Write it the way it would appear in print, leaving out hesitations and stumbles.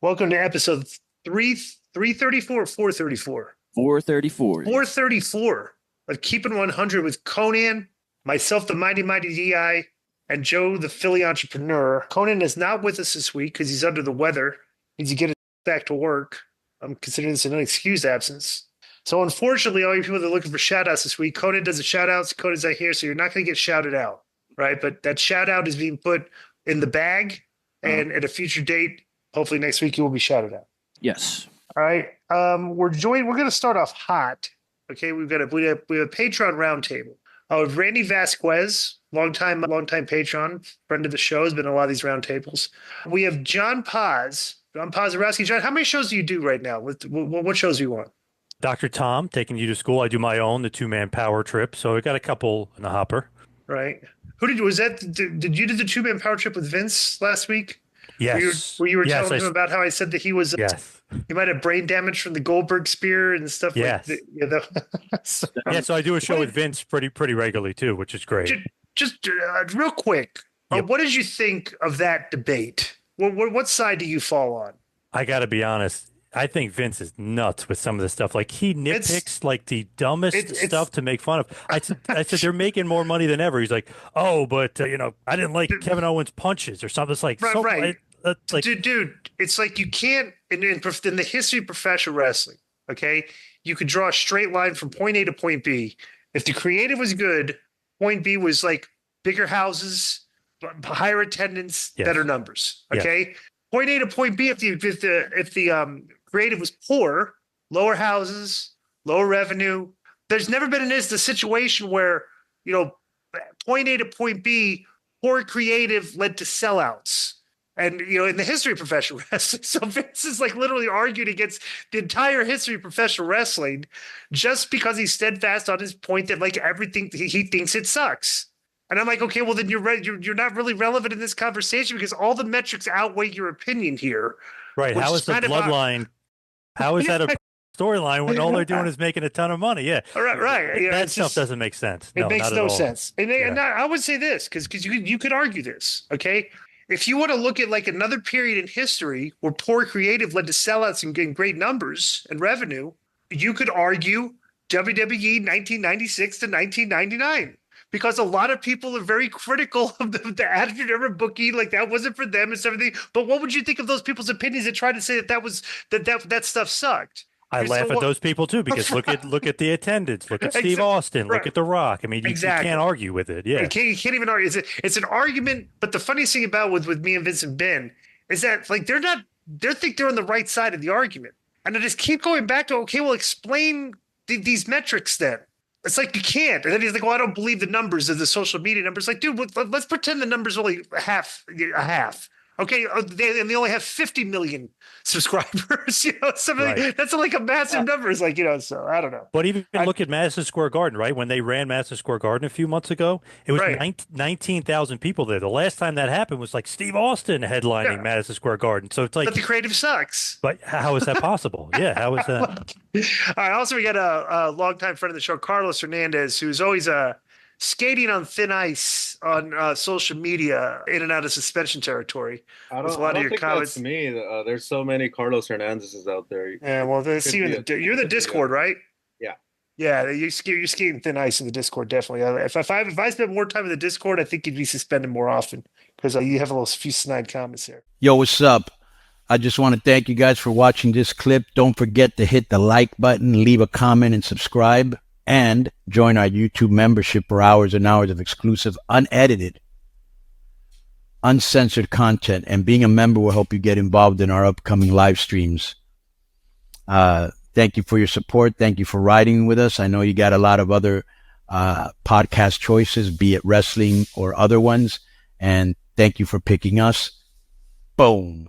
Welcome to episode 334, 434. 434. 434 of Keeping 100 with Conan, myself, the Mighty DI, and Joe, the Philly entrepreneur. Conan is not with us this week because he's under the weather. Needs to get back to work. I'm considering this an unexcused absence. So unfortunately, all you people that are looking for shout-outs this week, Conan does the shout-outs. Conan's not here, so you're not going to get shouted out, right? But that shout-out is being put in the bag, and at a future date, hopefully next week, you will be shouted out. Yes. All right. We're going to start off hot. Okay. We have a Patreon roundtable. Randy Vasquez, longtime patron, friend of the show, has been in a lot of these roundtables. We have John Pazarowski. John, how many shows do you do right now? What shows do you want? Dr. Tom, taking you to school. I do my own, the two-man power trip. So I got a couple in the hopper. Right. Did you do the two-man power trip with Vince last week? Yes. Where you were telling him about how I said that he was, he might have brain damage from the Goldberg spear and stuff like that. So I do a show with Vince pretty regularly too, which is great. Just real quick, what did you think of that debate? What side do you fall on? I got to be honest. I think Vince is nuts with some of this stuff. Like he nitpicks like the dumbest stuff to make fun of. I said they're making more money than ever. He's like, oh, but I didn't like Kevin Owens' punches or something. It's like, right. Dude, it's like you can't in the history of professional wrestling. Okay, you could draw a straight line from point A to point B. If the creative was good, point B was like bigger houses, higher attendance, better numbers. Okay. Yes. Point A to point B, if the creative was poor, lower houses, lower revenue. There's never been the situation where, point A to point B, poor creative led to sellouts. And, in the history of professional wrestling. So Vince is like literally arguing against the entire history of professional wrestling just because he's steadfast on his point that like everything he thinks it sucks. And I'm like, okay, well, then you're not really relevant in this conversation because all the metrics outweigh your opinion here. Right. How is the bloodline? How is that a storyline when all they're doing is making a ton of money? Yeah. Right. That stuff doesn't make sense. It makes no sense. And I would say this because you could argue this. Okay. If you want to look at like another period in history where poor creative led to sellouts and getting great numbers and revenue, you could argue WWE 1996 to 1999. Because a lot of people are very critical of the Attitude Era booking, like that wasn't for them and everything. But what would you think of those people's opinions that tried to say that stuff sucked? I laugh at those people too because look at the attendance. Look at Steve Austin. Look at The Rock. I mean, you can't argue with it. Yeah, you can't even argue. It's an argument. But the funniest thing about with me and Vince and Ben is that like they think they're on the right side of the argument, and I just keep going back to explain these metrics then. It's like you can't. And then he's like, well, I don't believe the numbers of the social media numbers. Like, dude, let's pretend the numbers are only a half. Okay, they only have 50 million subscribers. That's like a massive number. It's like, so I don't know. But even look at Madison Square Garden, right? When they ran Madison Square Garden a few months ago, it was 19,000 people there. The last time that happened was like Steve Austin headlining Madison Square Garden. So it's like, but the creative sucks. But how is that possible? How is that? All right. Also, we got a longtime friend of the show, Carlos Hernandez, who's always skating on thin ice on social media, in and out of suspension territory. I don't think that's me. There's so many Carlos Hernandezes out there. Yeah, well, you're the Discord, right? Yeah. Yeah, you're skating thin ice in the Discord, definitely. If I spent more time in the Discord, I think you'd be suspended more often because you have a few snide comments there. Yo, what's up? I just want to thank you guys for watching this clip. Don't forget to hit the like button, leave a comment, and subscribe. And join our YouTube membership for hours and hours of exclusive, unedited, uncensored content. And being a member will help you get involved in our upcoming live streams. Thank you for your support. Thank you for riding with us. I know you got a lot of other podcast choices, be it wrestling or other ones. And thank you for picking us. Boom.